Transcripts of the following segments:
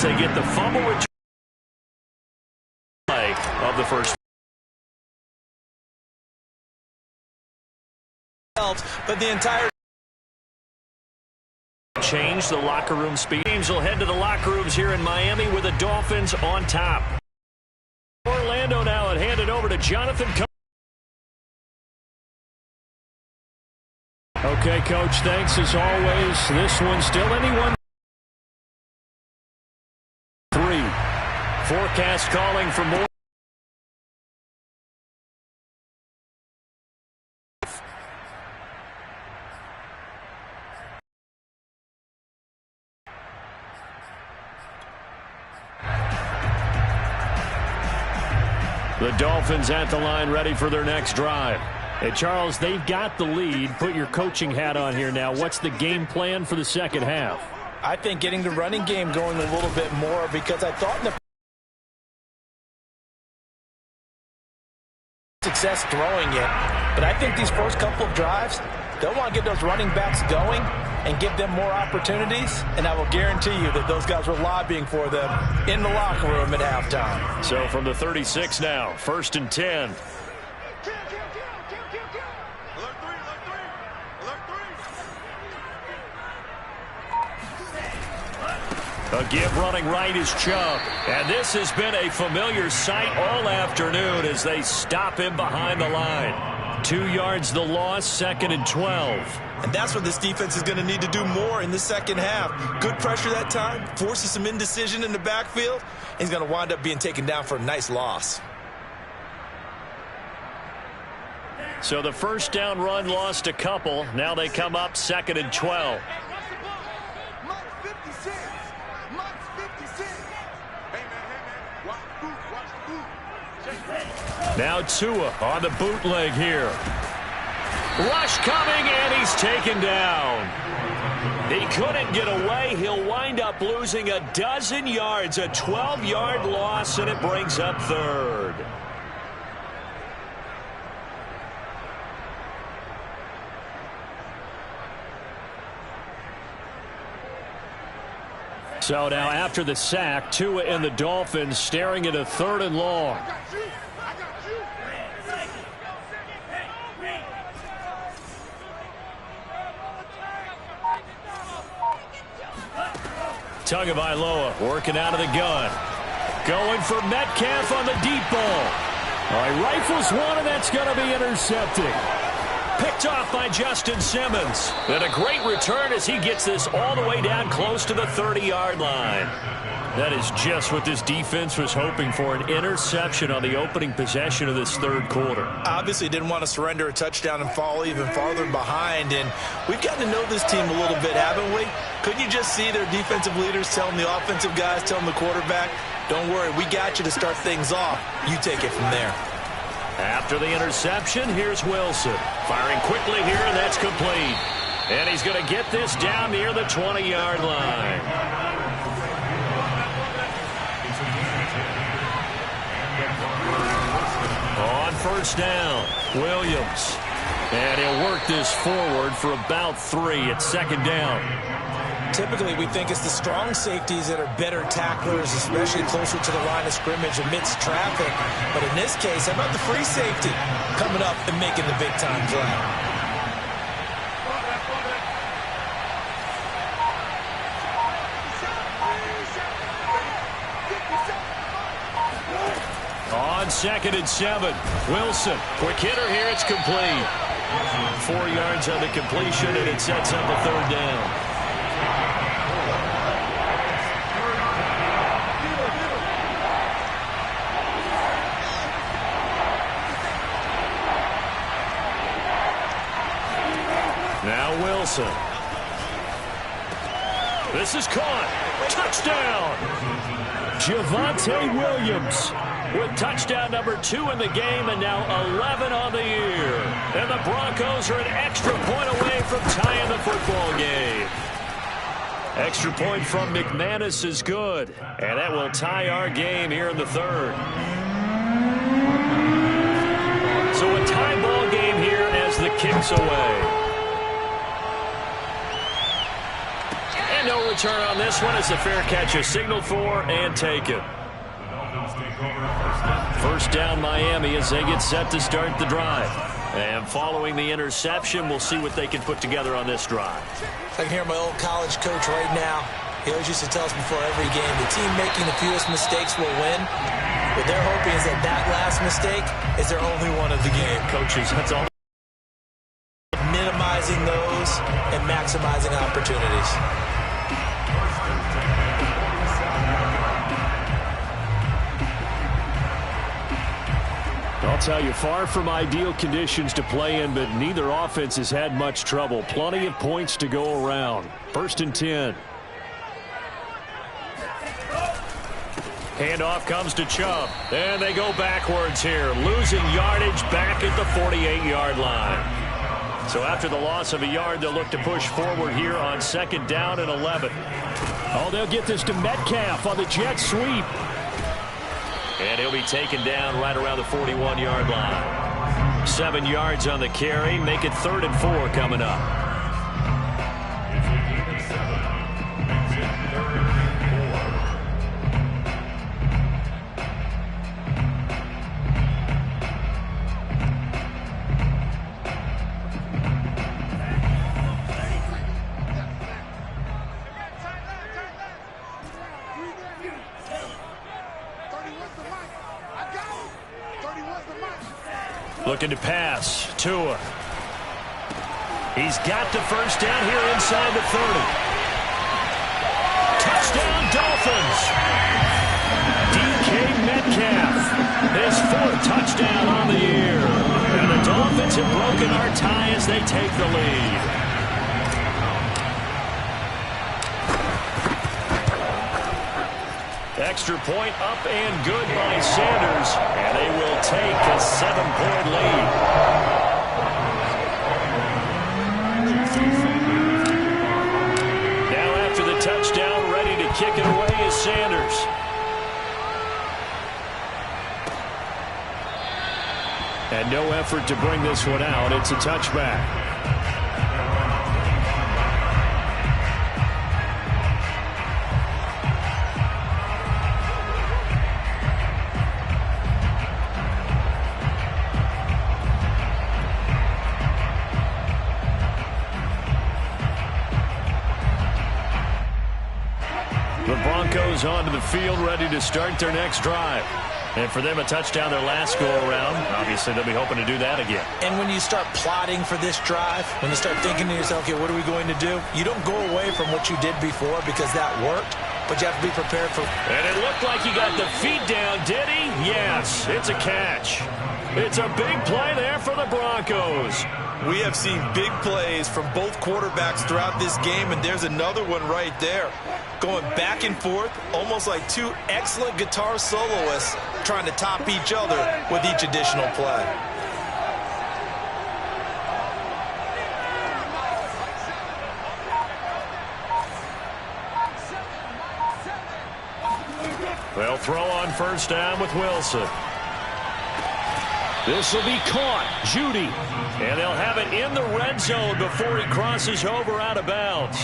they get the fumble return play of the first. But the entire change the locker room speed. Teams will head to the locker rooms here in Miami with the Dolphins on top. Orlando now and hand it over to Jonathan. Okay, Coach, thanks as always. This one still anyone. 3. Forecast calling for more. The Dolphins at the line ready for their next drive. Hey, Charles, they've got the lead. Put your coaching hat on here now. What's the game plan for the second half? I think getting the running game going a little bit more, because I thought in the success throwing it. But I think these first couple of drives, they'll want to get those running backs going and give them more opportunities. And I will guarantee you that those guys were lobbying for them in the locker room at halftime. So from the 36 now, 1st and 10. A give running right is Chubb. And this has been a familiar sight all afternoon as they stop him behind the line. 2 yards the loss, 2nd and 12. And that's what this defense is going to need to do more in the second half. Good pressure that time, forces some indecision in the backfield. And he's going to wind up being taken down for a nice loss. So the first down run lost a couple. Now they come up 2nd and 12. Now Tua on the bootleg here. Rush coming, and he's taken down. He couldn't get away. He'll wind up losing a dozen yards, a 12-yard loss, and it brings up 3rd. So now after the sack, Tua and the Dolphins staring at a 3rd and long. Tagovailoa working out of the gun. Going for Metcalf on the deep ball. He rifles one, and that's going to be intercepted. Picked off by Justin Simmons. And a great return as he gets this all the way down close to the 30-yard line. That is just what this defense was hoping for, an interception on the opening possession of this 3rd quarter. Obviously didn't want to surrender a touchdown and fall even farther behind. And we've got to know this team a little bit, haven't we? Couldn't you just see their defensive leaders telling the offensive guys, telling the quarterback, don't worry, we got you to start things off. You take it from there. After the interception, here's Wilson. Firing quickly here, and that's complete. And he's going to get this down near the 20-yard line. On first down, Williams. And he'll work this forward for about 3 at 2nd down. Typically, we think it's the strong safeties that are better tacklers, especially closer to the line of scrimmage amidst traffic. But in this case, how about the free safety coming up and making the big-time play? On 2nd and 7, Wilson. Quick hitter here, it's complete. 4 yards on the completion, and it sets up a 3rd down. Now Wilson. This is caught. Touchdown! Javonte Williams with touchdown number 2 in the game, and now 11 on the year. And the Broncos are an extra point away from tying the football game. Extra point from McManus is good, and that will tie our game here in the 3rd. So a tie ball game here as the kick's away. And no return on this one as the fair catch is signaled for and taken. First down Miami as they get set to start the drive. And following the interception, we'll see what they can put together on this drive. I can hear my old college coach right now. He always used to tell us before every game, the team making the fewest mistakes will win. What they're hoping is that that last mistake is their only one of the game. Coaches, that's all. Minimizing those and maximizing opportunities. I'll tell you, far from ideal conditions to play in, but neither offense has had much trouble. Plenty of points to go around. 1st and 10. Handoff comes to Chubb. And they go backwards here, losing yardage back at the 48-yard line. So after the loss of a yard, they'll look to push forward here on 2nd down and 11. Oh, they'll get this to Metcalf on the jet sweep. And he'll be taken down right around the 41-yard line. 7 yards on the carry. Make it 3rd and 4 coming up. Looking to pass. Tua. He's got the first down here inside the 30. Touchdown, Dolphins. DK Metcalf. His 4th touchdown on the year. And the Dolphins have broken our tie as they take the lead. Extra point up and good by Sanders, and they will take a 7-point lead. Now after the touchdown, ready to kick it away is Sanders. And no effort to bring this one out. It's a touchback. Broncos onto the field, ready to start their next drive. And for them, a touchdown their last go-around. Obviously, they'll be hoping to do that again. And when you start plotting for this drive, when you start thinking to yourself, okay, what are we going to do? You don't go away from what you did before because that worked, but you have to be prepared for... And it looked like he got the feet down, did he? Yes, it's a catch. It's a big play there for the Broncos. We have seen big plays from both quarterbacks throughout this game, and there's another one right there. Going back and forth, almost like two excellent guitar soloists trying to top each other with each additional play. They'll throw on first down with Wilson. This will be caught. Judy. And they'll have it in the red zone before he crosses over out of bounds.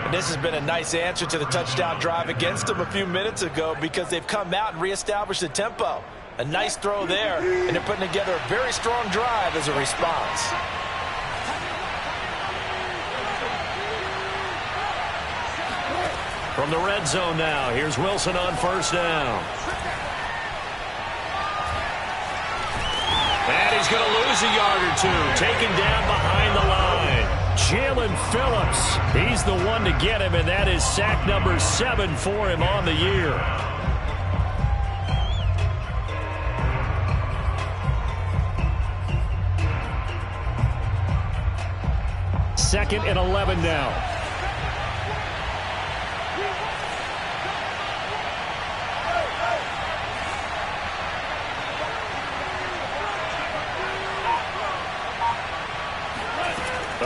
And this has been a nice answer to the touchdown drive against them a few minutes ago because they've come out and reestablished the tempo. A nice throw there, and they're putting together a very strong drive as a response. From the red zone now, here's Wilson on first down. And he's going to lose a yard or two, taken down behind the line. Jalen Phillips, he's the one to get him, and that is sack number 7 for him on the year. Second and 11 now.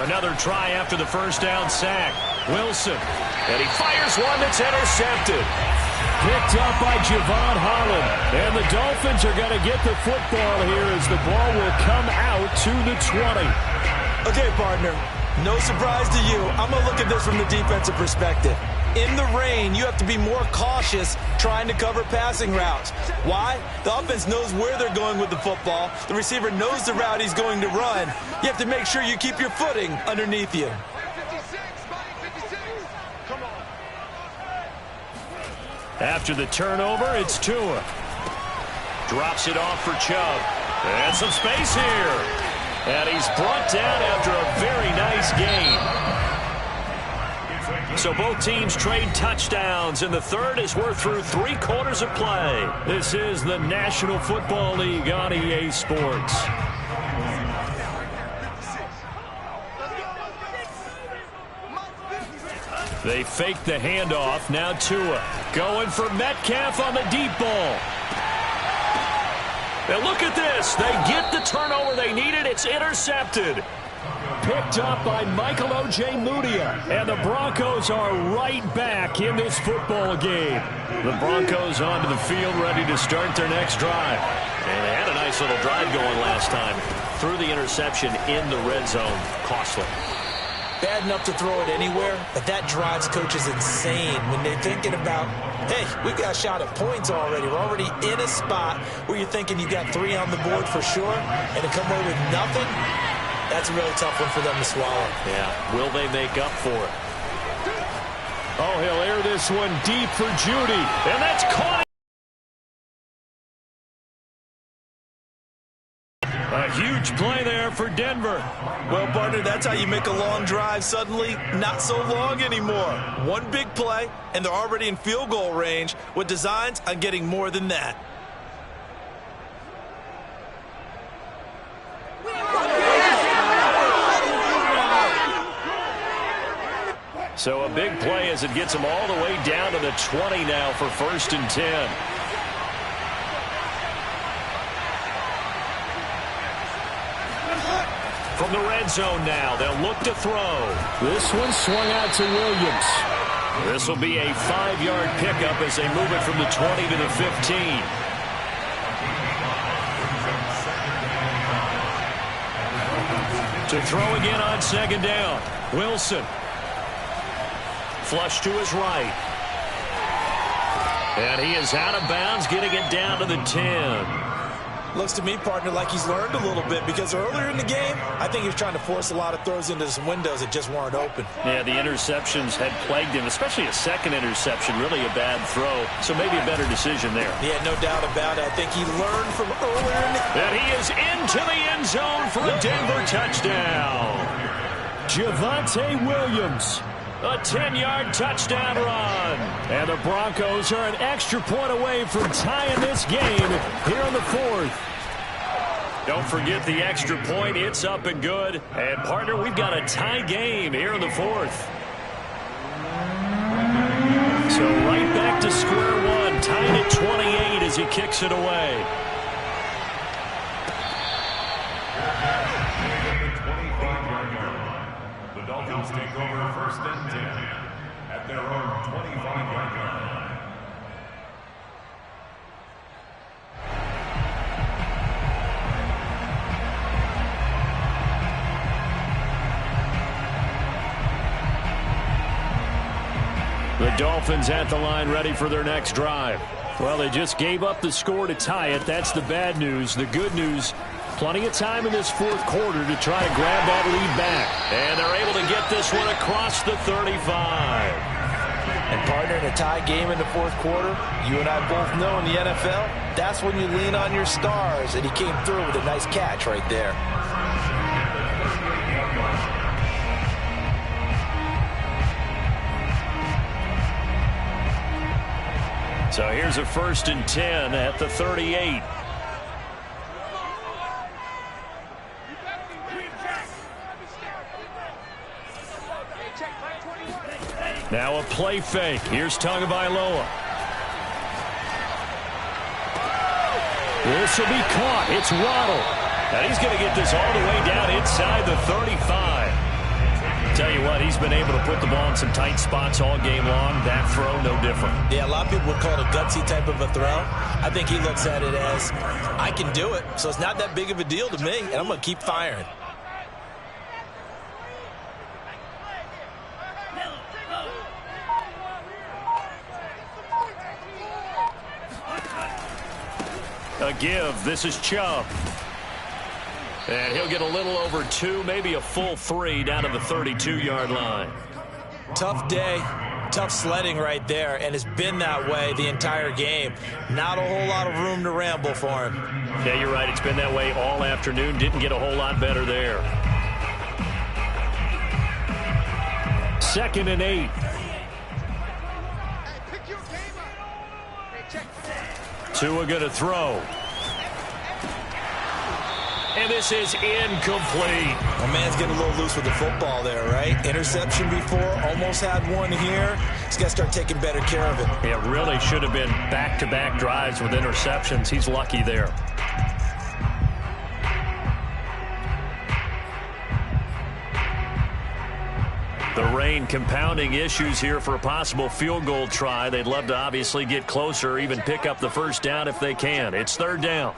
Another try after the first down sack. Wilson. And he fires one that's intercepted. Picked up by Javon Holland. And the Dolphins are going to get the football here as the ball will come out to the 20. Okay, partner. No surprise to you. I'm going to look at this from the defensive perspective. In the rain, you have to be more cautious trying to cover passing routes. Why? The offense knows where they're going with the football. The receiver knows the route he's going to run. You have to make sure you keep your footing underneath you. After the turnover, it's Tua. Drops it off for Chubb. And some space here. And he's brought down after a very nice gain. So both teams trade touchdowns, and the third as we're through 3 quarters of play. This is the National Football League on EA Sports. They fake the handoff. Now Tua going for Metcalf on the deep ball. And look at this. They get the turnover they needed. It's intercepted. Picked up by Michael O.J. Mudia. And the Broncos are right back in this football game. The Broncos onto the field ready to start their next drive. And they had a nice little drive going last time. Threw the interception in the red zone. Costly. Bad enough to throw it anywhere, but that drives coaches insane when they're thinking about, hey, we've got a shot at points already. We're already in a spot where you're thinking you got 3 on the board for sure, and to come away with nothing, that's a really tough one for them to swallow. Yeah, will they make up for it? Oh, he'll air this one deep for Judy, and that's caught. A huge play there for Denver. Well, partner, that's how you make a long drive suddenly not so long anymore. One big play, and they're already in field goal range with designs on getting more than that. So a big play as it gets them all the way down to the 20 now for 1st and 10. From the red zone now, they'll look to throw. This one swung out to Williams. This will be a 5-yard pickup as they move it from the 20 to the 15. To throw again on 2nd down. Wilson. Flush to his right. And he is out of bounds, getting it down to the 10. Looks to me, partner, like he's learned a little bit because earlier in the game, I think he was trying to force a lot of throws into some windows that just weren't open. Yeah, the interceptions had plagued him, especially a second interception, really a bad throw. So maybe a better decision there. Yeah, no doubt about it. I think he learned from earlier in the game. And he is into the end zone for a Denver touchdown. Javonte Williams. A 10-yard touchdown run. And the Broncos are an extra point away from tying this game here in the 4th. Don't forget the extra point. It's up and good. And, partner, we've got a tie game here in the 4th. So right back to square one. Tied at 28 as he kicks it away. The Dolphins take over 1st and 10 at their own 25-yard line. The Dolphins at the line ready for their next drive. Well, they just gave up the score to tie it. That's the bad news. The good news, plenty of time in this 4th quarter to try to grab that lead back. And they're able to get this one across the 35. And, partner, in a tie game in the 4th quarter, you and I both know in the NFL, that's when you lean on your stars. And he came through with a nice catch right there. So here's a 1st and 10 at the 38. Now a play fake. Here's Tagovailoa. This will be caught. It's Waddle. And he's going to get this all the way down inside the 35. Tell you what, he's been able to put the ball in some tight spots all game long. That throw, no different. Yeah, a lot of people would call it a gutsy type of a throw. I think he looks at it as, I can do it, so it's not that big of a deal to me, and I'm going to keep firing. A give. This is Chubb. And he'll get a little over 2, maybe a full 3 down to the 32-yard line. Tough day, tough sledding right there, and it's been that way the entire game. Not a whole lot of room to ramble for him. Yeah, you're right. It's been that way all afternoon. Didn't get a whole lot better there. 2nd and 8. Tua going to throw. And this is incomplete. My man's getting a little loose with the football there, right? Interception before, almost had one here. He's got to start taking better care of it. It really should have been back-to-back drives with interceptions. He's lucky there. The rain compounding issues here for a possible field goal try. They'd love to obviously get closer, even pick up the first down if they can. It's 3rd down.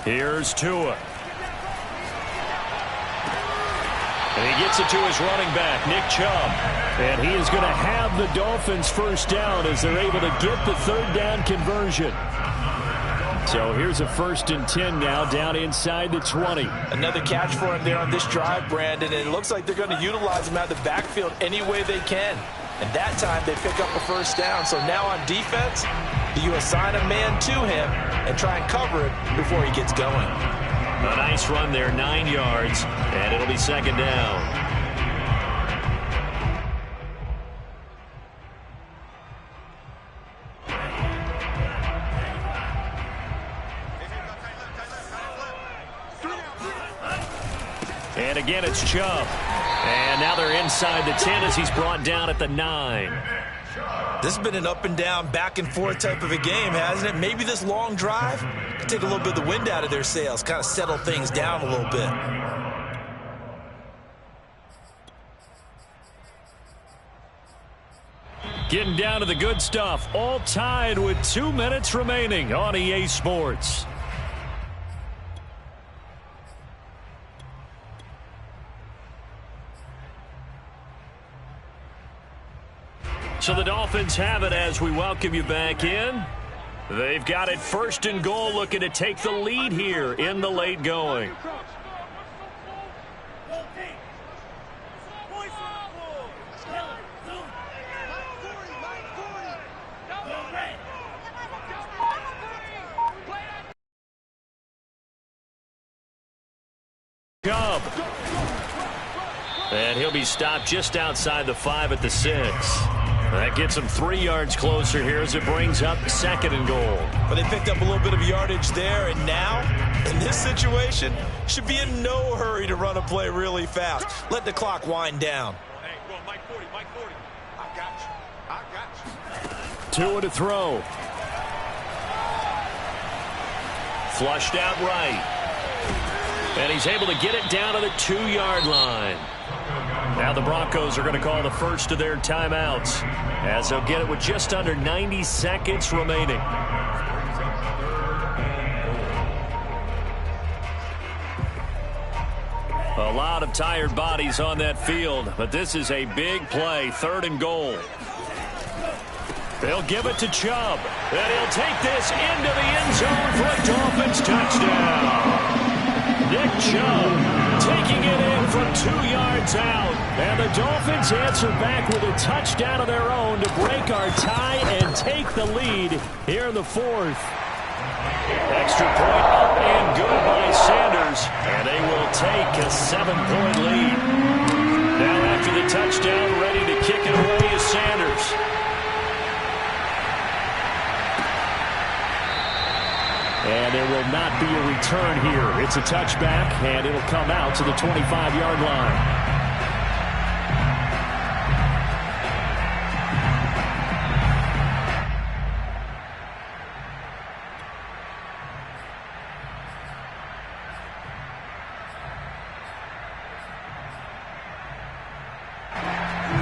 Here's Tua. And he gets it to his running back, Nick Chubb. And he is going to have the Dolphins first down as they're able to get the 3rd down conversion. So here's a 1st and 10 now down inside the 20. Another catch for him there on this drive, Brandon. And it looks like they're going to utilize him out of the backfield any way they can. And that time they pick up a first down. So now on defense, you assign a man to him and try and cover it before he gets going. A nice run there, 9 yards, and it'll be 2nd down. And again, it's Chubb. And now they're inside the 10 as he's brought down at the 9. This has been an up-and-down, back-and-forth type of a game, hasn't it? Maybe this long drive could take a little bit of the wind out of their sails, kind of settle things down a little bit. Getting down to the good stuff. All tied with 2 minutes remaining on EA Sports. So the Dolphins have it as we welcome you back in. They've got it 1st and goal, looking to take the lead here in the late going. Chubb. And he'll be stopped just outside the 5 at the 6. That gets him 3 yards closer here as it brings up 2nd and goal. But they picked up a little bit of yardage there, and now, in this situation, should be in no hurry to run a play really fast. Let the clock wind down. Hey, go, Mike 40, Mike 40. I got you. I got you. Tua to throw. Flushed out right. And he's able to get it down to the 2-yard line. Now the Broncos are going to call the first of their timeouts as they'll get it with just under 90 seconds remaining. A lot of tired bodies on that field, but this is a big play, 3rd and goal. They'll give it to Chubb, and he'll take this into the end zone for a Dolphins touchdown. Nick Chubb taking it in from 2 yards out. And the Dolphins answer back with a touchdown of their own to break our tie and take the lead here in the 4th. Extra point up and good by Sanders. And they will take a 7-point lead. Now after the touchdown, ready to kick it away is Sanders. And there will not be a return here. It's a touchback, and it'll come out to the 25-yard line.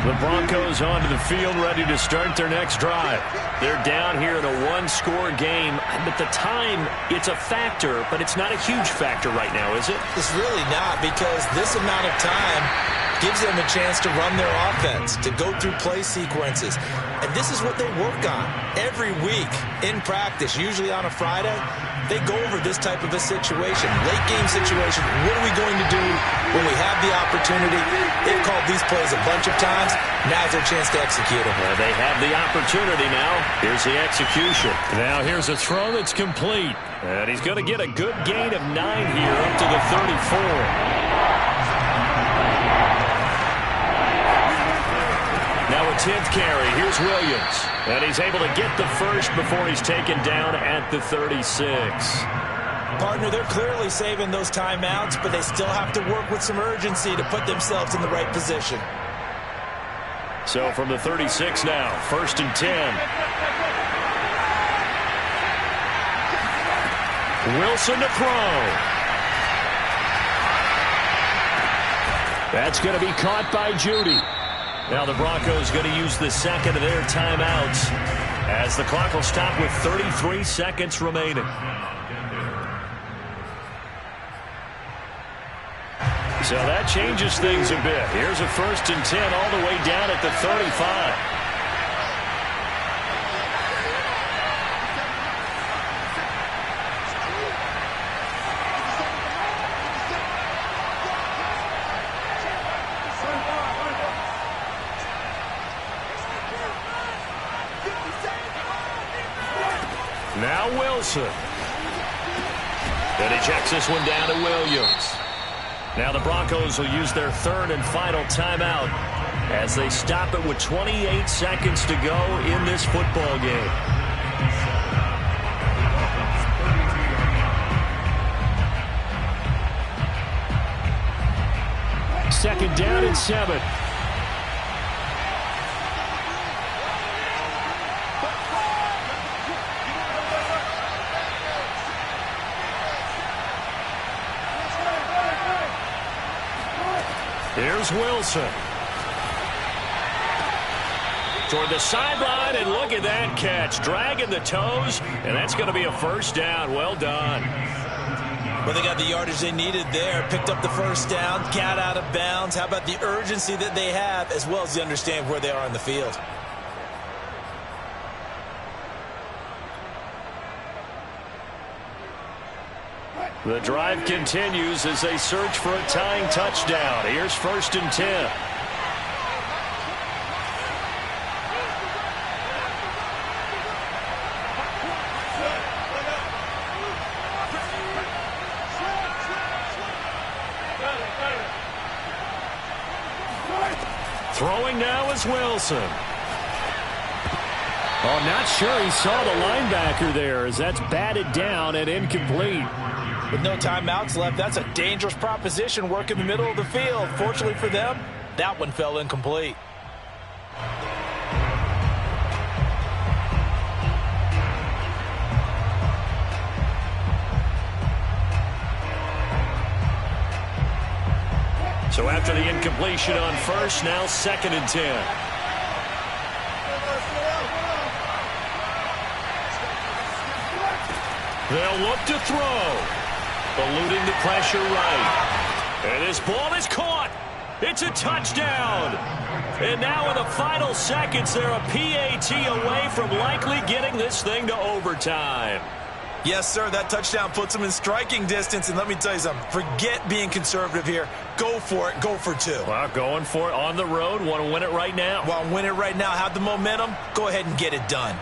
The Broncos onto the field, ready to start their next drive. They're down here in a one-score game. At the time, it's a factor, but it's not a huge factor right now, is it? It's really not, because this amount of time gives them a chance to run their offense, to go through play sequences. And this is what they work on every week in practice, usually on a Friday. They go over this type of a situation, late game situation. What are we going to do when we have the opportunity? They've called these plays a bunch of times. Now's their chance to execute them. Well, they have the opportunity now. Here's the execution. Now here's a throw that's complete. And he's going to get a good gain of 9 here up to the 34. Now a 10th carry. Here's Williams. And he's able to get the first before he's taken down at the 36. Partner, they're clearly saving those timeouts, but they still have to work with some urgency to put themselves in the right position. So from the 36 now, 1st and 10. Wilson to throw. That's going to be caught by Judy. Now the Broncos going to use the second of their timeouts as the clock will stop with 33 seconds remaining. So that changes things a bit. Here's a 1st and 10 all the way down at the 35. Now Wilson. And he checks this one down to Williams. Now the Broncos will use their 3rd and final timeout as they stop it with 28 seconds to go in this football game. Second down and 7. Here's Wilson. Toward the sideline, and look at that catch. Dragging the toes, and that's going to be a 1st down. Well done. Well, they got the yardage they needed there. Picked up the 1st down, got out of bounds. How about the urgency that they have, as well as the understand where they are on the field? The drive continues as they search for a tying touchdown. Here's 1st and 10. Throwing now is Wilson. Oh, not sure he saw the linebacker there as that's batted down and incomplete. With no timeouts left, that's a dangerous proposition. Work in the middle of the field. Fortunately for them, that one fell incomplete. So after the incompletion on 1st, now 2nd and 10. They'll look to throw. Eluding the pressure right. And this ball is caught. It's a touchdown. And now in the final seconds, they're a PAT away from likely getting this thing to overtime. Yes, sir, that touchdown puts them in striking distance. And let me tell you something. Forget being conservative here. Go for it. Go for 2. Well, going for it on the road. Want to win it right now. Want to win it right now. Have the momentum. Go ahead and get it done.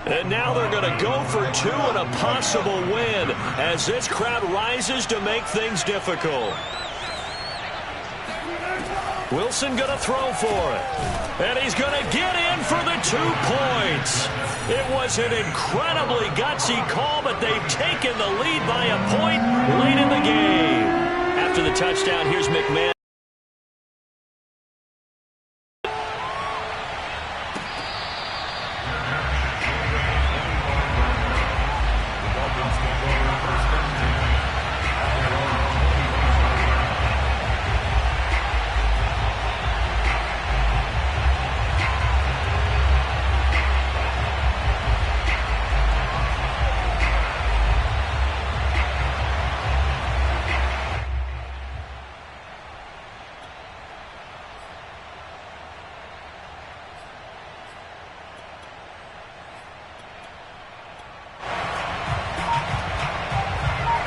And now they're going to go for 2 and a possible win as this crowd rises to make things difficult. Wilson going to throw for it. And he's going to get in for the 2 points. It was an incredibly gutsy call, but they've taken the lead by a point late in the game. After the touchdown, here's McMahon.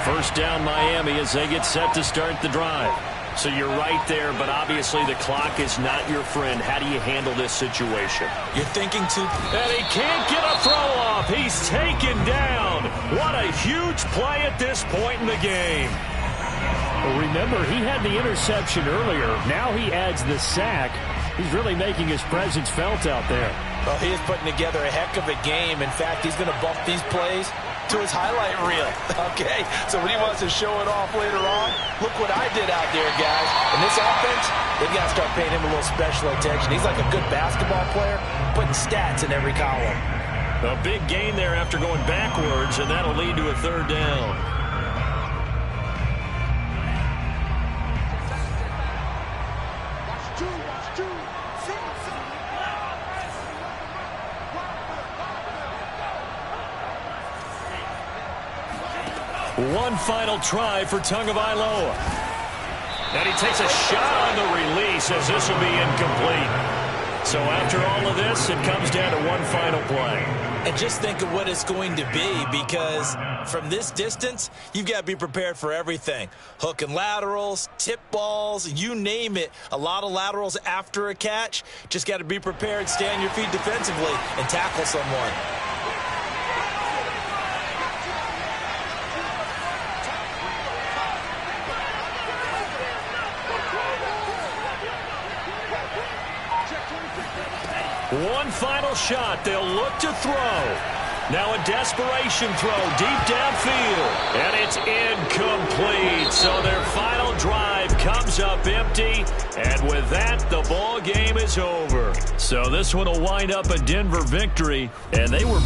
First down Miami as they get set to start the drive. So you're right there, but obviously the clock is not your friend. How do you handle this situation? You're thinking too... And he can't get a throw off. He's taken down. What a huge play at this point in the game. Well, remember, he had the interception earlier. Now he adds the sack. He's really making his presence felt out there. Well, he is putting together a heck of a game. In fact, he's going to bump these plays to his highlight reel. Okay, so when he wants to show it off later on, look what I did out there, guys. In this offense, they've got to start paying him a little special attention. He's like a good basketball player, putting stats in every column. A big gain there after going backwards, and that'll lead to a third down. One final try for Tagovailoa. And he takes a shot on the release as this will be incomplete. So after all of this, it comes down to one final play. And just think of what it's going to be, because from this distance, you've got to be prepared for everything. Hook and laterals, tip balls, you name it. A lot of laterals after a catch. Just got to be prepared, stay on your feet defensively, and tackle someone. One final shot. They'll look to throw. Now a desperation throw deep downfield. And it's incomplete. So their final drive comes up empty. And with that, the ball game is over. So this one will wind up a Denver victory. And they were...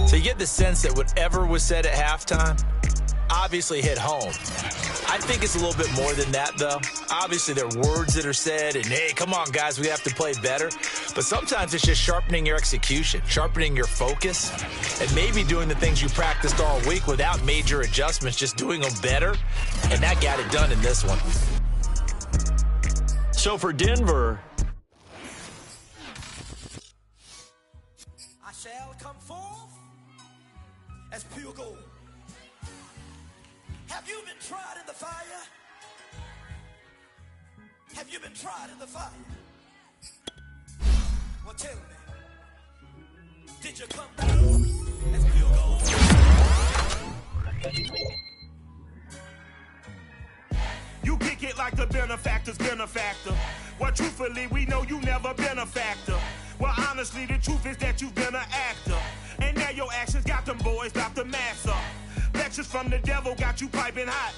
So you get the sense that whatever was said at halftime obviously hit home. I think it's a little bit more than that, though. Obviously, there are words that are said, and, hey, come on, guys, we have to play better. But sometimes it's just sharpening your execution, sharpening your focus, and maybe doing the things you practiced all week without major adjustments, just doing them better. And that got it done in this one. So for Denver... I shall come forth as pure gold. Have you been tried in the fire? Have you been tried in the fire? Well, tell me, did you come forth as pure gold? You kick it like the benefactor's benefactor. Well, truthfully, we know you never been a factor. Well, honestly, the truth is that you've been an actor. And now your actions got them boys about to mass up. Lectures from the devil got you piping hot.